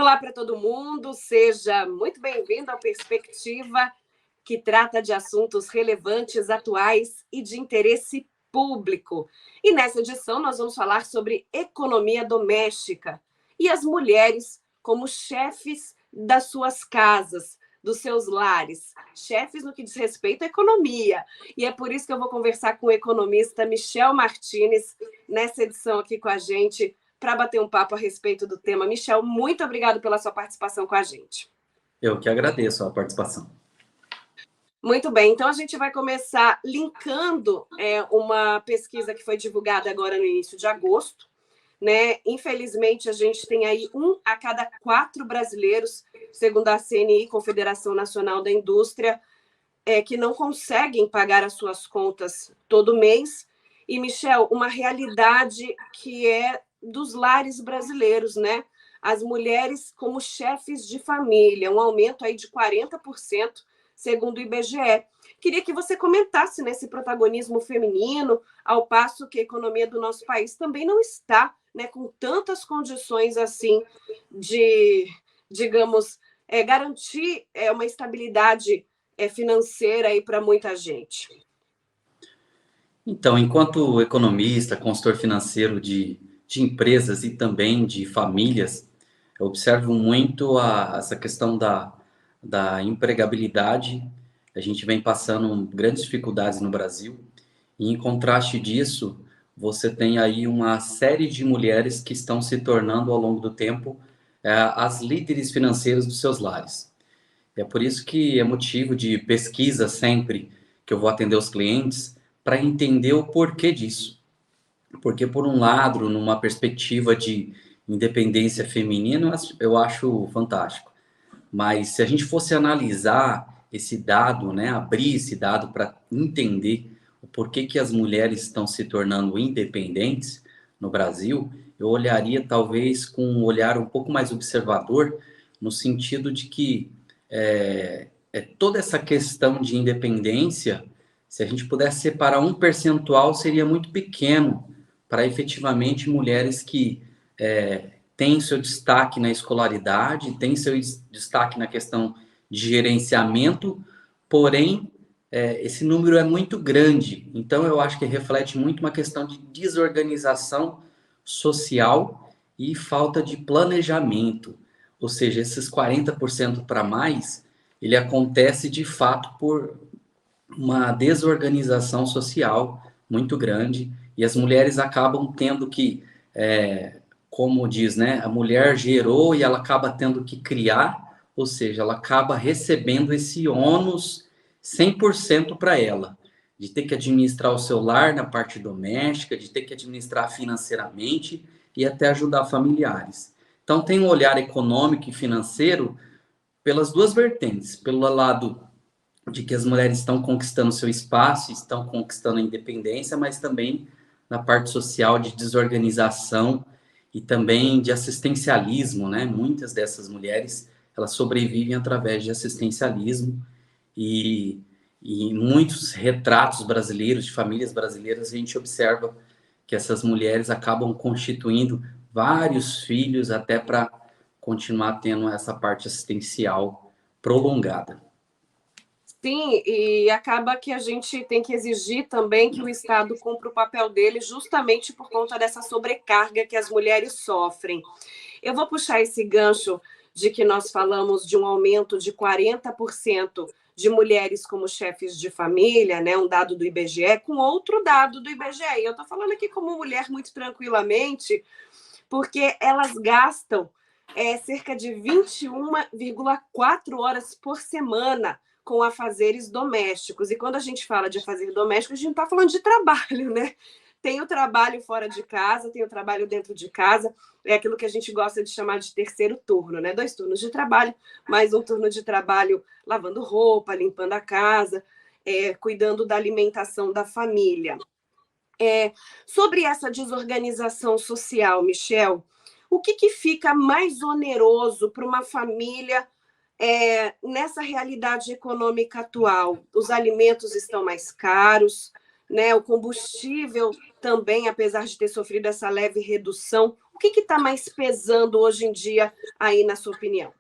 Olá para todo mundo, seja muito bem-vindo ao Perspectiva, que trata de assuntos relevantes, atuais e de interesse público. E nessa edição nós vamos falar sobre economia doméstica e as mulheres como chefes das suas casas, dos seus lares, chefes no que diz respeito à economia. E é por isso que eu vou conversar com o economista Michel Martinez nessa edição aqui com a gente, para bater um papo a respeito do tema. Michel, muito obrigado pela sua participação com a gente. Eu que agradeço a participação. Muito bem, então a gente vai começar linkando uma pesquisa que foi divulgada agora no início de agosto, né? Infelizmente, a gente tem aí 1 a cada 4 brasileiros, segundo a CNI, Confederação Nacional da Indústria, que não conseguem pagar as suas contas todo mês. E, Michel, uma realidade que é dos lares brasileiros, né? As mulheres como chefes de família, um aumento aí de 40%, segundo o IBGE. Queria que você comentasse nesse protagonismo feminino, ao passo que a economia do nosso país também não está, né, com tantas condições assim de, digamos, garantir uma estabilidade financeira aí para muita gente. Então, enquanto economista, consultor financeiro de empresas e também de famílias, eu observo muito essa questão da empregabilidade. A gente vem passando grandes dificuldades no Brasil e, em contraste disso, você tem aí uma série de mulheres que estão se tornando, ao longo do tempo, as líderes financeiras dos seus lares. É por isso que é motivo de pesquisa sempre que eu vou atender os clientes, para entender o porquê disso. Porque, por um lado, numa perspectiva de independência feminina, eu acho fantástico. Mas se a gente fosse analisar esse dado, né, abrir esse dado para entender o porquê que as mulheres estão se tornando independentes no Brasil, eu olharia talvez com um olhar um pouco mais observador, no sentido de que toda essa questão de independência, se a gente pudesse separar um percentual, seria muito pequeno para efetivamente mulheres que têm seu destaque na escolaridade, têm seu destaque na questão de gerenciamento, porém, esse número é muito grande. Então, eu acho que reflete muito uma questão de desorganização social e falta de planejamento. Ou seja, esses 40% para mais, ele acontece de fato por uma desorganização social muito grande, e as mulheres acabam tendo que, como diz, né, a mulher gerou e ela acaba tendo que criar, ou seja, ela acaba recebendo esse ônus 100% para ela, de ter que administrar o seu lar na parte doméstica, de ter que administrar financeiramente e até ajudar familiares. Então, tem um olhar econômico e financeiro pelas duas vertentes, pelo lado de que as mulheres estão conquistando seu espaço, estão conquistando a independência, mas também na parte social de desorganização e também de assistencialismo, né? Muitas dessas mulheres, elas sobrevivem através de assistencialismo e em muitos retratos brasileiros, de famílias brasileiras, a gente observa que essas mulheres acabam constituindo vários filhos até para continuar tendo essa parte assistencial prolongada. Sim, e acaba que a gente tem que exigir também que o Estado cumpra o papel dele, justamente por conta dessa sobrecarga que as mulheres sofrem. Eu vou puxar esse gancho de que nós falamos de um aumento de 40% de mulheres como chefes de família, né, um dado do IBGE, com outro dado do IBGE. E eu estou falando aqui como mulher muito tranquilamente, porque elas gastam cerca de 21,4 horas por semana com afazeres domésticos. E quando a gente fala de afazer doméstico, a gente não está falando de trabalho, né? Tem o trabalho fora de casa, tem o trabalho dentro de casa, é aquilo que a gente gosta de chamar de terceiro turno, né? 2 turnos de trabalho, mais um turno de trabalho lavando roupa, limpando a casa, cuidando da alimentação da família. Sobre essa desorganização social, Michel, o que fica mais oneroso para uma família nessa realidade econômica atual? Os alimentos estão mais caros, né? O combustível também, apesar de ter sofrido essa leve redução, o que está mais pesando hoje em dia aí, na sua opinião?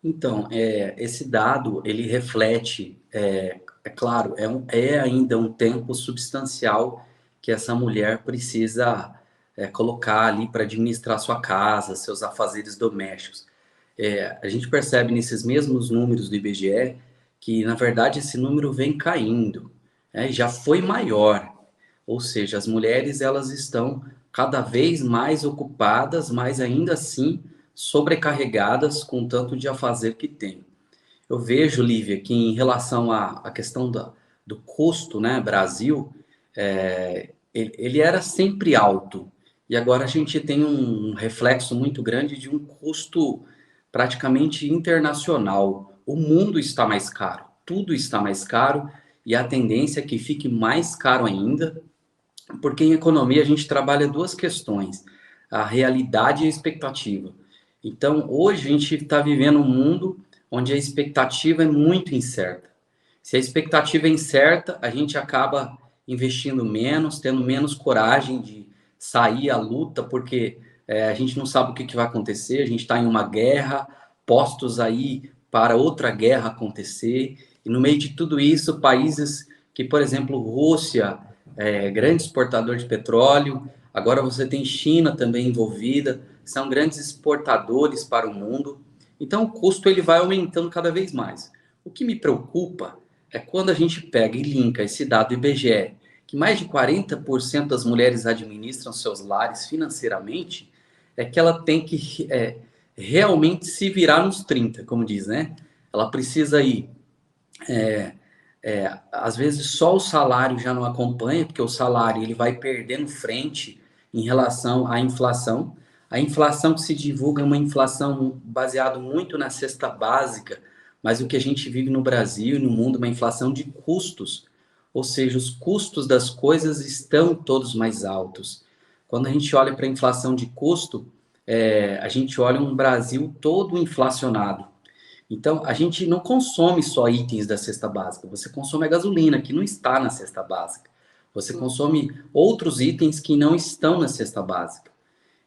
Então, esse dado, ele reflete, é claro, é ainda um tempo substancial que essa mulher precisa colocar ali para administrar sua casa, seus afazeres domésticos. A gente percebe nesses mesmos números do IBGE que, na verdade, esse número vem caindo, né? Já foi maior, ou seja, as mulheres elas estão cada vez mais ocupadas, mas ainda assim sobrecarregadas com o tanto de afazer que tem. Eu vejo, Lívia, que em relação à questão do custo, né, Brasil, ele era sempre alto. E agora a gente tem um reflexo muito grande de um custo praticamente internacional. O mundo está mais caro, tudo está mais caro, e a tendência é que fique mais caro ainda, porque em economia a gente trabalha duas questões, a realidade e a expectativa. Então, hoje a gente está vivendo um mundo onde a expectativa é muito incerta. Se a expectativa é incerta, a gente acaba investindo menos, tendo menos coragem de sair à luta, porque a gente não sabe o que vai acontecer, a gente está em uma guerra, postos aí para outra guerra acontecer, e no meio de tudo isso, países que, por exemplo, Rússia, grande exportador de petróleo, agora você tem China também envolvida, são grandes exportadores para o mundo, então o custo ele vai aumentando cada vez mais. O que me preocupa é quando a gente pega e linka esse dado do IBGE, que mais de 40% das mulheres administram seus lares financeiramente, é que ela tem que realmente se virar nos 30, como diz, né? Ela precisa ir. Às vezes só o salário já não acompanha, porque o salário ele vai perdendo frente em relação à inflação. A inflação que se divulga é uma inflação baseada muito na cesta básica, mas o que a gente vive no Brasil e no mundo é uma inflação de custos, ou seja, os custos das coisas estão todos mais altos. Quando a gente olha para a inflação de custo, a gente olha um Brasil todo inflacionado. Então, a gente não consome só itens da cesta básica, você consome a gasolina, que não está na cesta básica. Você consome outros itens que não estão na cesta básica.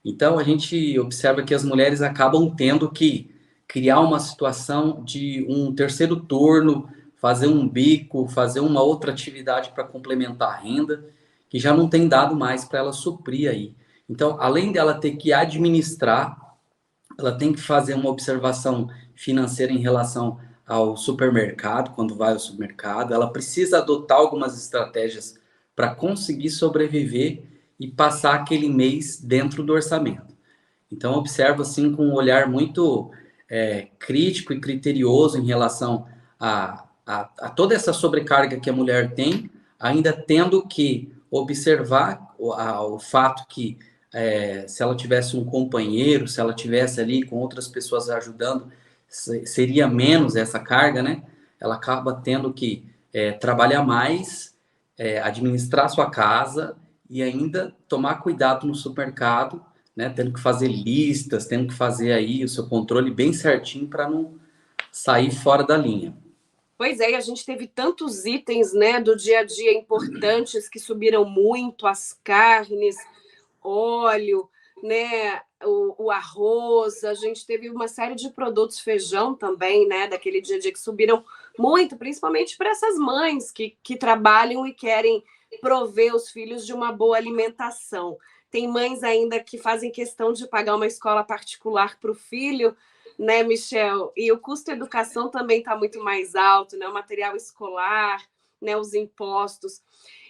Então, a gente observa que as mulheres acabam tendo que criar uma situação de um terceiro turno, fazer um bico, fazer uma outra atividade para complementar a renda, que já não tem dado mais para ela suprir aí. Então, além dela ter que administrar, ela tem que fazer uma observação financeira em relação ao supermercado, quando vai ao supermercado, ela precisa adotar algumas estratégias para conseguir sobreviver e passar aquele mês dentro do orçamento. Então, observo assim com um olhar muito crítico e criterioso em relação a toda essa sobrecarga que a mulher tem, ainda tendo que observar o fato que se ela tivesse um companheiro, se ela tivesse ali com outras pessoas ajudando, seria menos essa carga, né? Ela acaba tendo que trabalhar mais, administrar sua casa e ainda tomar cuidado no supermercado, né? Tendo que fazer listas, tendo que fazer aí o seu controle bem certinho para não sair fora da linha. Pois é, e a gente teve tantos itens, né, do dia a dia importantes que subiram muito, as carnes, óleo, né, o arroz, a gente teve uma série de produtos, feijão também, né, daquele dia a dia que subiram muito, principalmente para essas mães que trabalham e querem prover os filhos de uma boa alimentação. Tem mães ainda que fazem questão de pagar uma escola particular para o filho, né, Michel? E o custo da educação também está muito mais alto, né? O material escolar, né, os impostos.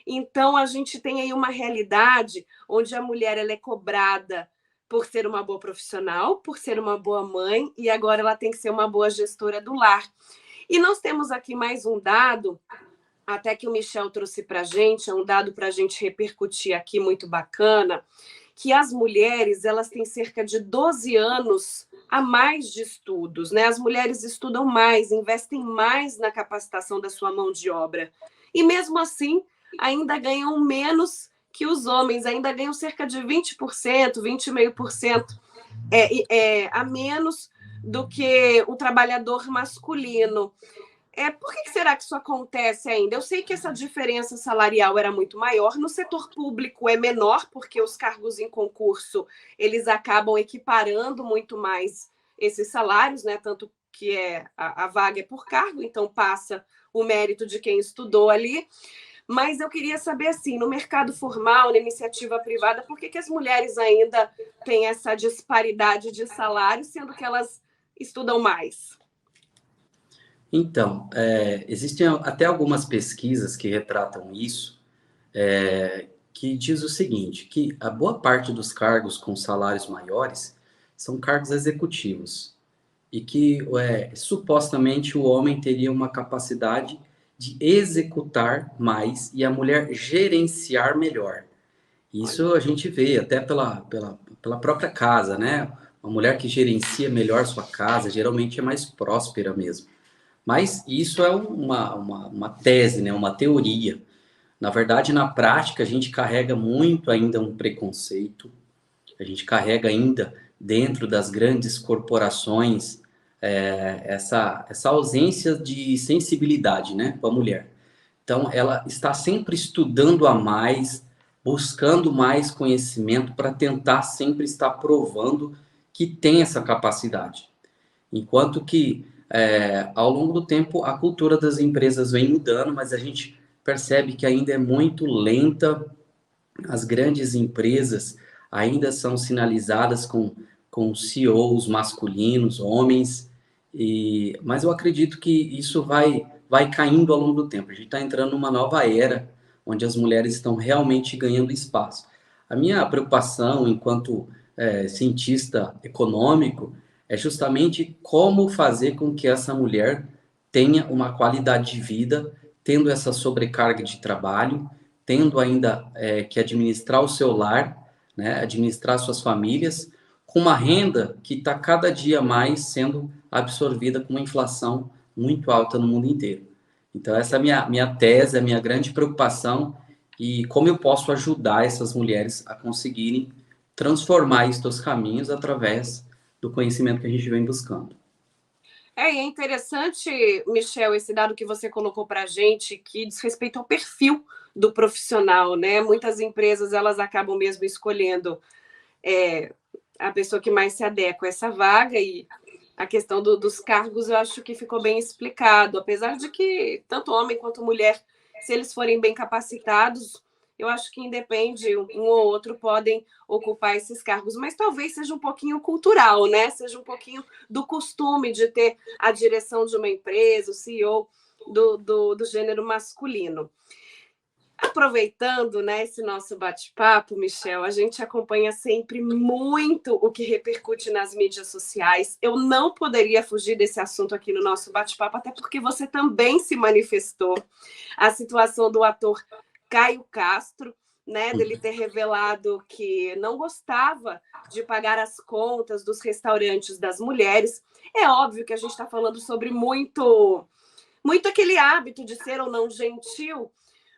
Então, a gente tem aí uma realidade onde a mulher ela é cobrada por ser uma boa profissional, por ser uma boa mãe, e agora ela tem que ser uma boa gestora do lar. E nós temos aqui mais um dado, até que o Michel trouxe para a gente, é um dado para a gente repercutir aqui muito bacana, que as mulheres elas têm cerca de 12 anos a mais de estudos, né? As mulheres estudam mais, investem mais na capacitação da sua mão de obra. E mesmo assim, ainda ganham menos que os homens, ainda ganham cerca de 20%, 20,5% a menos do que o trabalhador masculino. Por que será que isso acontece ainda? Eu sei que essa diferença salarial era muito maior, no setor público é menor, porque os cargos em concurso, eles acabam equiparando muito mais esses salários, né? Tanto que a vaga é por cargo, então passa o mérito de quem estudou ali. Mas eu queria saber, assim, no mercado formal, na iniciativa privada, por que as mulheres ainda têm essa disparidade de salário, sendo que elas estudam mais? Então, existem até algumas pesquisas que retratam isso, que diz o seguinte, que a boa parte dos cargos com salários maiores são cargos executivos e que supostamente o homem teria uma capacidade de executar mais e a mulher gerenciar melhor. Isso a gente vê até pela própria casa, né? Uma mulher que gerencia melhor sua casa geralmente é mais próspera mesmo. Mas isso é uma tese, né? Uma teoria. Na verdade, na prática, a gente carrega muito ainda um preconceito, a gente carrega ainda dentro das grandes corporações essa ausência de sensibilidade, né, com a mulher. Então, ela está sempre estudando a mais, buscando mais conhecimento para tentar sempre estar provando que tem essa capacidade. Enquanto que, ao longo do tempo, a cultura das empresas vem mudando, mas a gente percebe que ainda é muito lenta. As grandes empresas ainda são sinalizadas com CEOs masculinos, homens, mas eu acredito que isso vai caindo ao longo do tempo. A gente está entrando numa nova era, onde as mulheres estão realmente ganhando espaço. A minha preocupação, enquanto cientista econômico, é justamente como fazer com que essa mulher tenha uma qualidade de vida, tendo essa sobrecarga de trabalho, tendo ainda que administrar o seu lar, né, administrar suas famílias, com uma renda que está cada dia mais sendo absorvida com uma inflação muito alta no mundo inteiro. Então, essa é a minha tese, a minha grande preocupação e como eu posso ajudar essas mulheres a conseguirem transformar estes caminhos através do conhecimento que a gente vem buscando. E é interessante, Michel, esse dado que você colocou para a gente, que diz respeito ao perfil do profissional, né? Muitas empresas, elas acabam mesmo escolhendo a pessoa que mais se adequa a essa vaga e a questão dos cargos eu acho que ficou bem explicado, apesar de que tanto homem quanto mulher, se eles forem bem capacitados, eu acho que independe, um ou outro podem ocupar esses cargos, mas talvez seja um pouquinho cultural, né? Seja um pouquinho do costume de ter a direção de uma empresa, o CEO do gênero masculino. Aproveitando, né, esse nosso bate-papo, Michel, a gente acompanha sempre muito o que repercute nas mídias sociais. Eu não poderia fugir desse assunto aqui no nosso bate-papo, até porque você também se manifestou. A situação do ator Caio Castro, né, dele ter revelado que não gostava de pagar as contas dos restaurantes das mulheres. É óbvio que a gente está falando sobre muito aquele hábito de ser ou não gentil,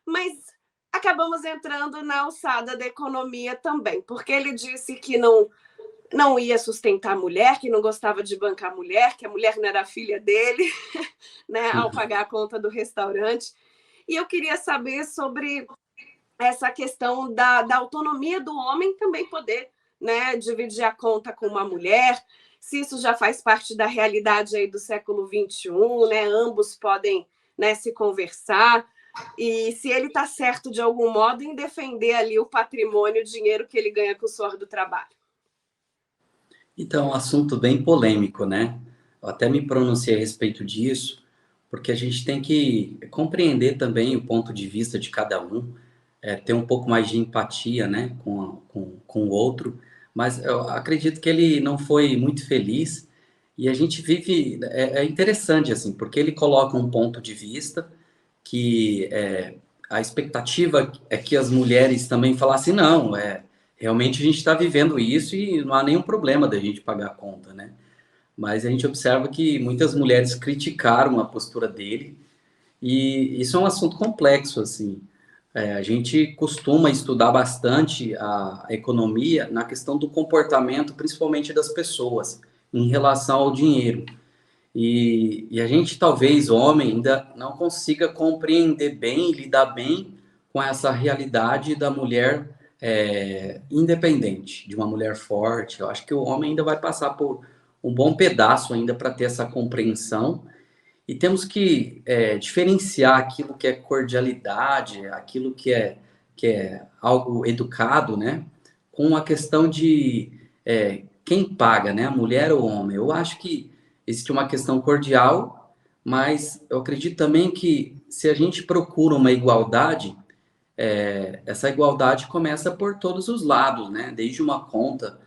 mas acabamos entrando na alçada da economia também, porque ele disse que não ia sustentar a mulher, que não gostava de bancar a mulher, que a mulher não era filha dele, né, ao pagar a conta do restaurante. E eu queria saber sobre essa questão da autonomia do homem também poder, né, dividir a conta com uma mulher, se isso já faz parte da realidade aí do século XXI, né, ambos podem, né, se conversar, e se ele está certo de algum modo em defender ali o patrimônio, o dinheiro que ele ganha com o suor do trabalho. Então, um assunto bem polêmico, né? Eu até me pronunciei a respeito disso, porque a gente tem que compreender também o ponto de vista de cada um, ter um pouco mais de empatia, né, com o outro, mas eu acredito que ele não foi muito feliz, e a gente vive, é interessante, assim, porque ele coloca um ponto de vista que a expectativa é que as mulheres também falassem, não, realmente a gente está vivendo isso e não há nenhum problema da gente pagar a conta, né? Mas a gente observa que muitas mulheres criticaram a postura dele e isso é um assunto complexo, assim. A gente costuma estudar bastante a economia na questão do comportamento, principalmente das pessoas, em relação ao dinheiro. E a gente, talvez, homem, ainda não consiga compreender bem, lidar bem com essa realidade da mulher independente, de uma mulher forte. Eu acho que o homem ainda vai passar por um bom pedaço ainda para ter essa compreensão. E temos que diferenciar aquilo que é cordialidade, aquilo que é algo educado, né? Com a questão de quem paga, né? A mulher ou o homem. Eu acho que existe uma questão cordial, mas eu acredito também que se a gente procura uma igualdade, essa igualdade começa por todos os lados, né? Desde uma conta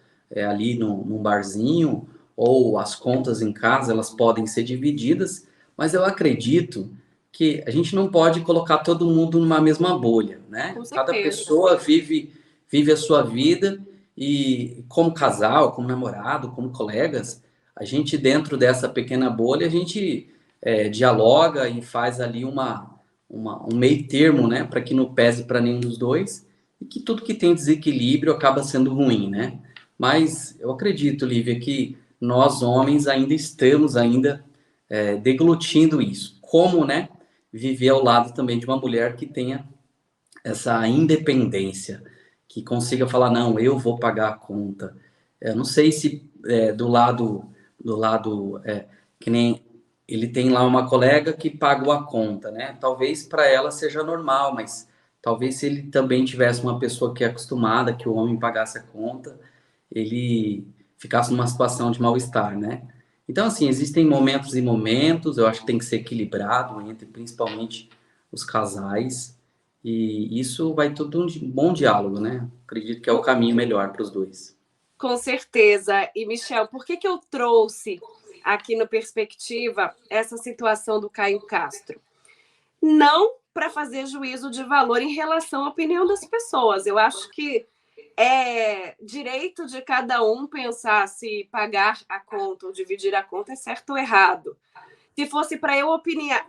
ali num barzinho, ou as contas em casa, elas podem ser divididas, mas eu acredito que a gente não pode colocar todo mundo numa mesma bolha, né? Com Cada certeza. pessoa vive a sua vida e como casal, como namorado, como colegas, a gente dentro dessa pequena bolha, a gente dialoga e faz ali um meio termo, né, para que não pese para nenhum dos dois e que tudo que tem desequilíbrio acaba sendo ruim, né? Mas eu acredito, Lívia, que nós homens ainda estamos deglutindo isso. Como, né, viver ao lado também de uma mulher que tenha essa independência, que consiga falar, não, eu vou pagar a conta. Eu não sei se do lado que nem ele tem lá uma colega que pagou a conta, né? Talvez para ela seja normal, mas talvez se ele também tivesse uma pessoa que é acostumada que o homem pagasse a conta, ele ficasse numa situação de mal-estar, né? Então, assim, existem momentos e momentos, eu acho que tem que ser equilibrado entre principalmente os casais, e isso vai tudo um bom diálogo, né? Acredito que é o caminho melhor para os dois. Com certeza. E, Michel, por que eu trouxe aqui no Perspectiva essa situação do Caio Castro? Não para fazer juízo de valor em relação à opinião das pessoas. Eu acho que é direito de cada um pensar se pagar a conta ou dividir a conta é certo ou errado. Se fosse para eu opinar,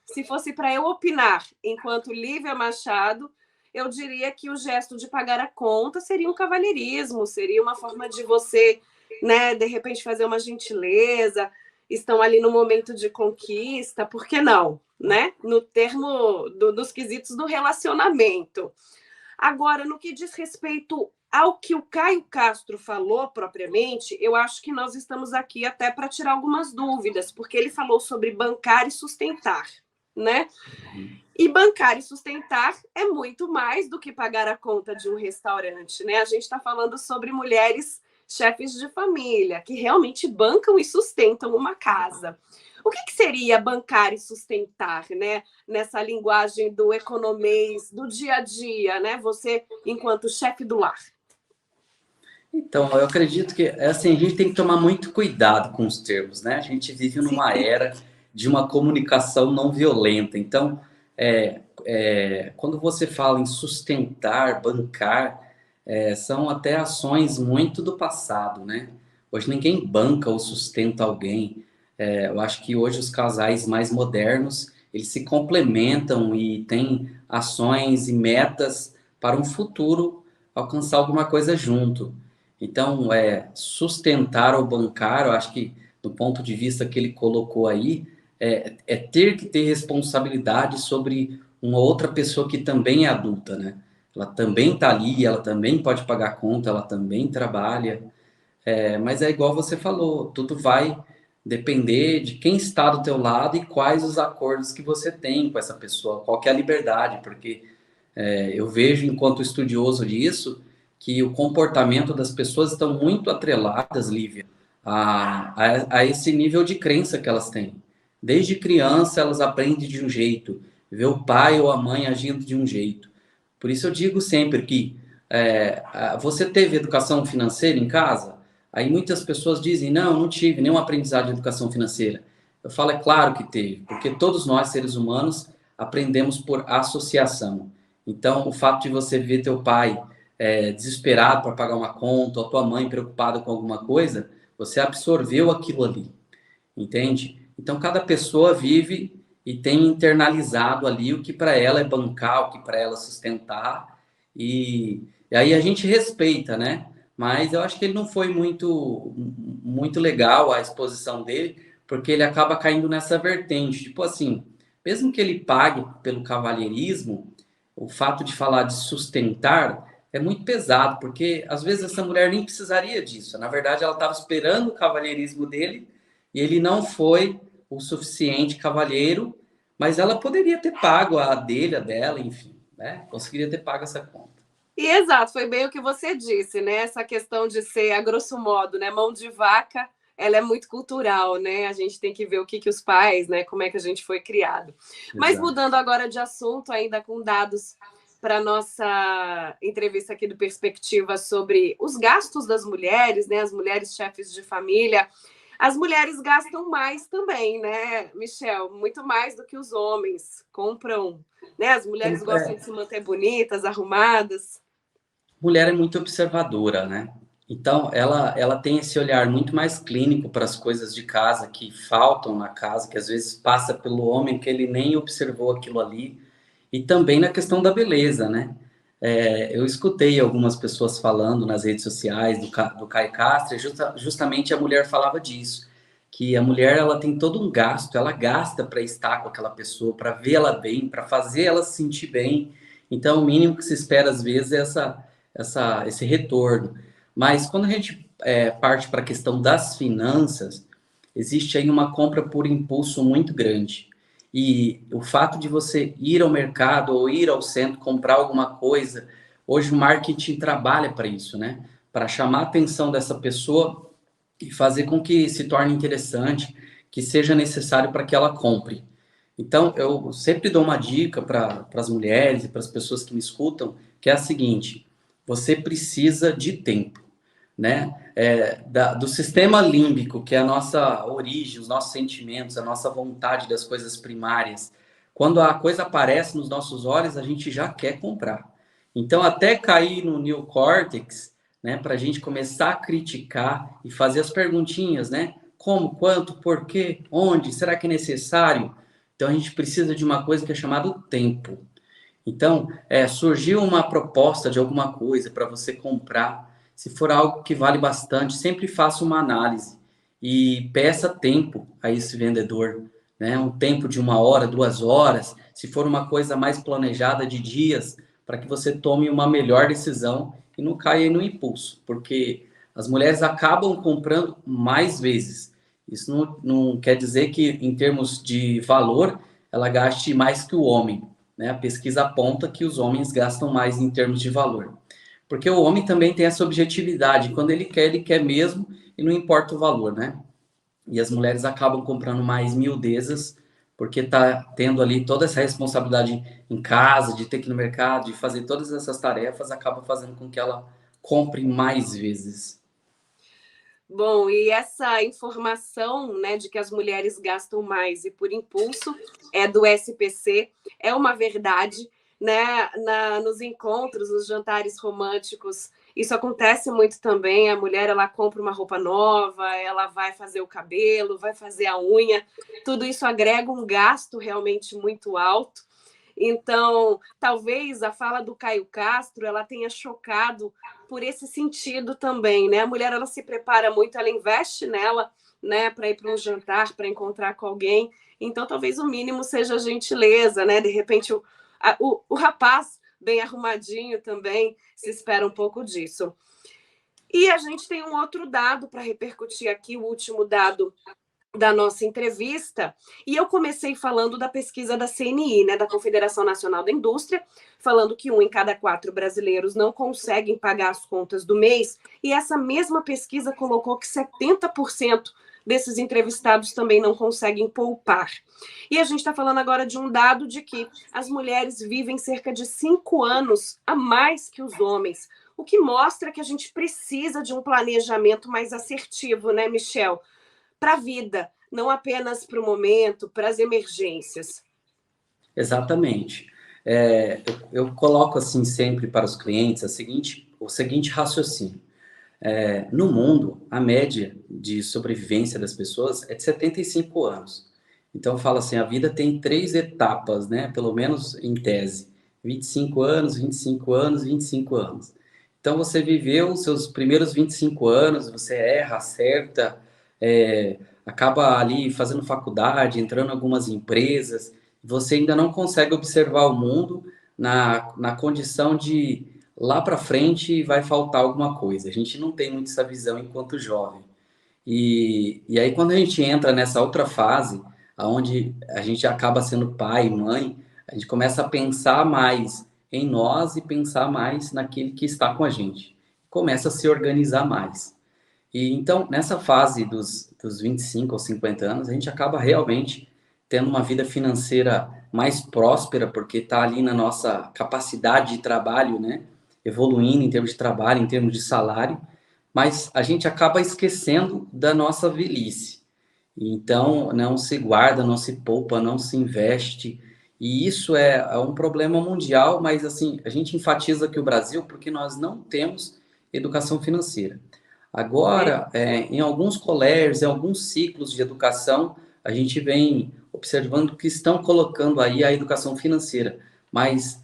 se fosse para eu opinar enquanto Lívia Machado, eu diria que o gesto de pagar a conta seria um cavalheirismo, seria uma forma de você, né, de repente fazer uma gentileza, estão ali no momento de conquista, por que não, né? No termo dos quesitos do relacionamento. Agora, no que diz respeito ao que o Caio Castro falou propriamente, eu acho que nós estamos aqui até para tirar algumas dúvidas, porque ele falou sobre bancar e sustentar, né? E bancar e sustentar é muito mais do que pagar a conta de um restaurante, né? A gente está falando sobre mulheres chefes de família que realmente bancam e sustentam uma casa. O que seria bancar e sustentar, né? Nessa linguagem do economês, do dia a dia, né? Você, enquanto chefe do lar. Então, eu acredito que assim, a gente tem que tomar muito cuidado com os termos, né? A gente vive Sim. numa era de uma comunicação não violenta. Então, quando você fala em sustentar, bancar, são até ações muito do passado, né? Hoje ninguém banca ou sustenta alguém. Eu acho que hoje os casais mais modernos, eles se complementam e têm ações e metas para um futuro alcançar alguma coisa junto. Então, sustentar ou bancar, eu acho que do ponto de vista que ele colocou aí, é ter que ter responsabilidade sobre uma outra pessoa que também é adulta, né? Ela também está ali, ela também pode pagar conta, ela também trabalha. Mas é igual você falou, tudo vai depender de quem está do teu lado e quais os acordos que você tem com essa pessoa, qual que é a liberdade, porque eu vejo, enquanto estudioso disso, que o comportamento das pessoas estão muito atreladas, Lívia, a esse nível de crença que elas têm. Desde criança, elas aprendem de um jeito, vê o pai ou a mãe agindo de um jeito. Por isso eu digo sempre que você teve educação financeira em casa? Aí muitas pessoas dizem, não, não tive nenhum aprendizado de educação financeira. Eu falo, é claro que teve, porque todos nós, seres humanos, aprendemos por associação. Então, o fato de você ver teu pai desesperado para pagar uma conta, ou tua mãe preocupada com alguma coisa, você absorveu aquilo ali, entende? Então, cada pessoa vive e tem internalizado ali o que para ela é bancar, o que para ela é sustentar, e aí a gente respeita, né? Mas eu acho que ele não foi muito legal a exposição dele, porque ele acaba caindo nessa vertente. Tipo assim, mesmo que ele pague pelo cavalheirismo, o fato de falar de sustentar é muito pesado, porque às vezes essa mulher nem precisaria disso. Na verdade, ela estava esperando o cavalheirismo dele e ele não foi o suficiente cavalheiro, mas ela poderia ter pago a dele, a dela, enfim, né? Conseguiria ter pago essa conta. E exato, foi bem o que você disse, né? Essa questão de ser, a grosso modo, né, mão de vaca, ela é muito cultural, né? A gente tem que ver o que, que os pais, né, como é que a gente foi criado. Mas Exato. mudando agora de assunto, ainda com dados para nossa entrevista aqui do Perspectiva sobre os gastos das mulheres, né? As mulheres chefes de família. As mulheres gastam mais também, né, Michel? Muito mais do que os homens. Compram, né? As mulheres gostam de se manter bonitas, arrumadas. Mulher é muito observadora, né? Então, ela tem esse olhar muito mais clínico para as coisas de casa que faltam na casa, que às vezes passa pelo homem que ele nem observou aquilo ali, e também na questão da beleza, né? Eu escutei algumas pessoas falando nas redes sociais do Caio Castro, e justamente a mulher falava disso, que a mulher ela tem todo um gasto, ela gasta para estar com aquela pessoa, para vê-la bem, para fazer ela se sentir bem. Então, o mínimo que se espera às vezes é esse retorno. Mas quando a gente parte para a questão das finanças, existe aí uma compra por impulso muito grande. E o fato de você ir ao mercado ou ir ao centro comprar alguma coisa, hoje o marketing trabalha para isso, né? Para chamar a atenção dessa pessoa e fazer com que se torne interessante, que seja necessário para que ela compre. Então, eu sempre dou uma dica para as mulheres e para as pessoas que me escutam, que é a seguinte: você precisa de tempo, né? Do sistema límbico, que é a nossa origem, os nossos sentimentos, a nossa vontade das coisas primárias. Quando a coisa aparece nos nossos olhos, a gente já quer comprar. Então, até cair no neocórtex, né, para a gente começar a criticar e fazer as perguntinhas, né? Como, quanto, por quê, onde, será que é necessário? Então, a gente precisa de uma coisa que é chamada tempo. Então, surgiu uma proposta de alguma coisa para você comprar. Se for algo que vale bastante, sempre faça uma análise e peça tempo a esse vendedor, né? Um tempo de 1 hora, 2 horas. Se for uma coisa mais planejada de dias, para que você tome uma melhor decisão e não caia no impulso, porque as mulheres acabam comprando mais vezes. Isso não quer dizer que, em termos de valor, ela gaste mais que o homem, né? A pesquisa aponta que os homens gastam mais em termos de valor. Porque o homem também tem essa objetividade. Quando ele quer mesmo e não importa o valor, né? E as mulheres acabam comprando mais miudezas porque tá tendo ali toda essa responsabilidade em casa, de ter que ir no mercado, de fazer todas essas tarefas, acaba fazendo com que ela compre mais vezes. Bom, e essa informação, né, de que as mulheres gastam mais e por impulso é do SPC, é uma verdade, né? Nos encontros, nos jantares românticos, isso acontece muito também. A mulher ela compra uma roupa nova, ela vai fazer o cabelo, vai fazer a unha, tudo isso agrega um gasto realmente muito alto. Então, talvez a fala do Caio Castro ela tenha chocado por esse sentido também, né? A mulher ela se prepara muito, ela investe nela, né, para ir para um jantar, para encontrar com alguém. Então, talvez o mínimo seja a gentileza, né? De repente, o rapaz bem arrumadinho também se espera um pouco disso. E a gente tem um outro dado para repercutir aqui, o último dado da nossa entrevista, e eu comecei falando da pesquisa da CNI, né, da Confederação Nacional da Indústria, falando que 1 em cada 4 brasileiros não conseguem pagar as contas do mês, e essa mesma pesquisa colocou que 70% desses entrevistados também não conseguem poupar. E a gente está falando agora de um dado de que as mulheres vivem cerca de 5 anos a mais que os homens, o que mostra que a gente precisa de um planejamento mais assertivo, né, Michel? Para a vida, não apenas para o momento, para as emergências. Exatamente. Eu coloco assim sempre para os clientes o seguinte raciocínio. No mundo, a média de sobrevivência das pessoas é de 75 anos. Então, fala assim, a vida tem 3 etapas, né? Pelo menos em tese. 25 anos, 25 anos, 25 anos. Então, você viveu os seus primeiros 25 anos, você erra, acerta, acaba ali fazendo faculdade, entrando em algumas empresas, você ainda não consegue observar o mundo na condição de lá para frente vai faltar alguma coisa. A gente não tem muito essa visão enquanto jovem. E aí, quando a gente entra nessa outra fase, onde a gente acaba sendo pai, mãe, a gente começa a pensar mais em nós e pensar mais naquele que está com a gente. Começa a se organizar mais. E então, nessa fase dos 25 ou 50 anos, a gente acaba realmente tendo uma vida financeira mais próspera, porque está ali na nossa capacidade de trabalho, né? Evoluindo em termos de trabalho, em termos de salário, mas a gente acaba esquecendo da nossa velhice. Então, não se guarda, não se poupa, não se investe. E isso é um problema mundial, mas assim, a gente enfatiza aqui o Brasil porque nós não temos educação financeira. Agora, em alguns colégios, em alguns ciclos de educação, a gente vem observando que estão colocando aí a educação financeira. Mas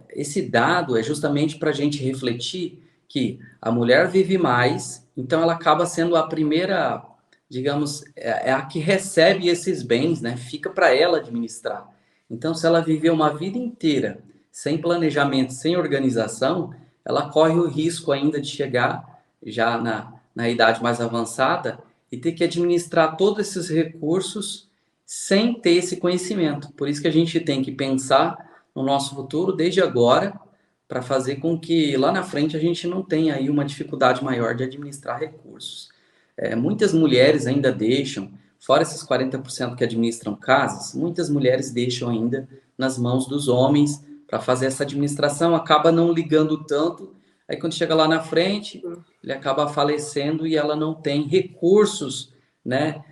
esse dado é justamente para a gente refletir que a mulher vive mais, então ela acaba sendo a primeira, digamos, é a que recebe esses bens, né? Fica para ela administrar. Então, se ela viver uma vida inteira sem planejamento, sem organização, ela corre o risco ainda de chegar já na idade mais avançada e ter que administrar todos esses recursos sem ter esse conhecimento. Por isso que a gente tem que pensar no nosso futuro desde agora, para fazer com que lá na frente a gente não tenha aí uma dificuldade maior de administrar recursos. Muitas mulheres ainda deixam, fora esses 40% que administram casas, muitas mulheres deixam ainda nas mãos dos homens para fazer essa administração, acaba não ligando tanto, aí quando chega lá na frente, ele acaba falecendo e ela não tem recursos, né?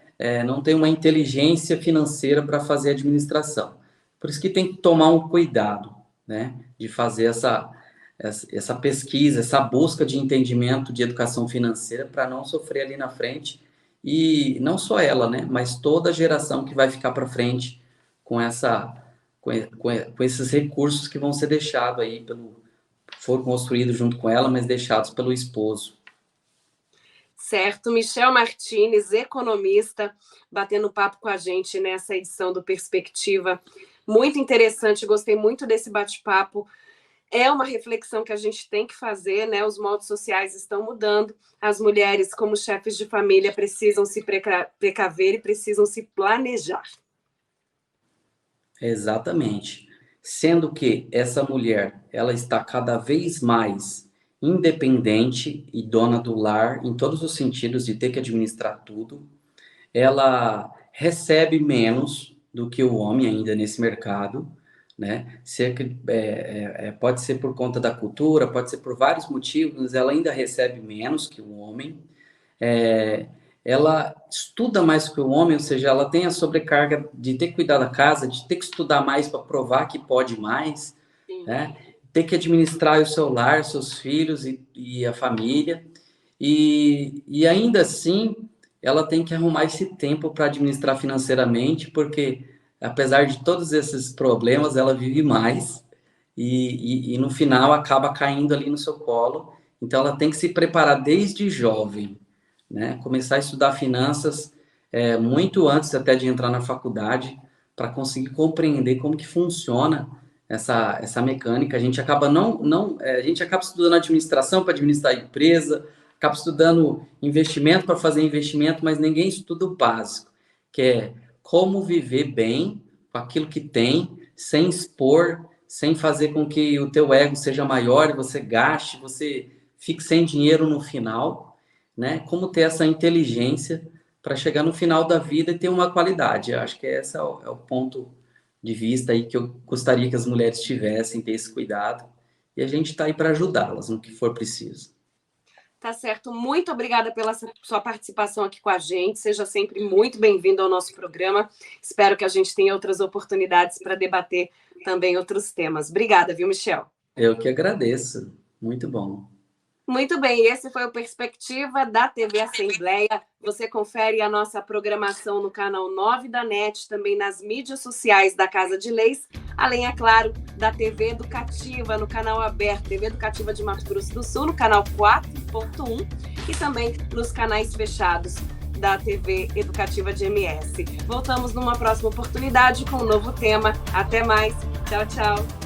Não tem uma inteligência financeira para fazer a administração. Por isso que tem que tomar um cuidado, né? De fazer essa pesquisa, essa busca de entendimento de educação financeira para não sofrer ali na frente. E não só ela, né? Mas toda a geração que vai ficar para frente com esses recursos que vão ser deixados aí foram construídos junto com ela, mas deixados pelo esposo. Certo, Michel Martins, economista, batendo papo com a gente nessa edição do Perspectiva. Muito interessante, gostei muito desse bate-papo. É uma reflexão que a gente tem que fazer, né? Os moldes sociais estão mudando. As mulheres, como chefes de família, precisam se precaver e precisam se planejar. Exatamente. Sendo que essa mulher, ela está cada vez mais independente e dona do lar, em todos os sentidos, de ter que administrar tudo. Ela recebe menos do que o homem ainda nesse mercado, né? Pode ser por conta da cultura, pode ser por vários motivos, mas ela ainda recebe menos que o homem. Ela estuda mais que o homem, ou seja, ela tem a sobrecarga de ter que cuidar da casa, de ter que estudar mais para provar que pode mais, né? Ter que administrar o seu lar, seus filhos e a família. E ainda assim, ela tem que arrumar esse tempo para administrar financeiramente, porque apesar de todos esses problemas, ela vive mais e no final acaba caindo ali no seu colo. Então, ela tem que se preparar desde jovem, né? Começar a estudar finanças muito antes até de entrar na faculdade, para conseguir compreender como que funciona essa mecânica. A gente acaba a gente acaba estudando administração para administrar a empresa, acaba estudando investimento para fazer investimento, mas ninguém estuda o básico, que é como viver bem com aquilo que tem, sem expor, sem fazer com que o teu ego seja maior e você gaste, você fique sem dinheiro no final, né? Como ter essa inteligência para chegar no final da vida e ter uma qualidade. Eu acho que esse é o ponto de vista aí que eu gostaria que as mulheres tivessem, ter esse cuidado. E a gente está aí para ajudá-las no que for preciso. Tá certo. Muito obrigada pela sua participação aqui com a gente. Seja sempre muito bem-vindo ao nosso programa. Espero que a gente tenha outras oportunidades para debater também outros temas. Obrigada, viu, Michel? Eu que agradeço. Muito bom. Muito bem, esse foi o Perspectiva da TV Assembleia. Você confere a nossa programação no canal 9 da NET, também nas mídias sociais da Casa de Leis, além, é claro, da TV Educativa, no canal aberto, TV Educativa de Mato Grosso do Sul, no canal 4.1 e também nos canais fechados da TV Educativa de MS. Voltamos numa próxima oportunidade com um novo tema. Até mais. Tchau, tchau.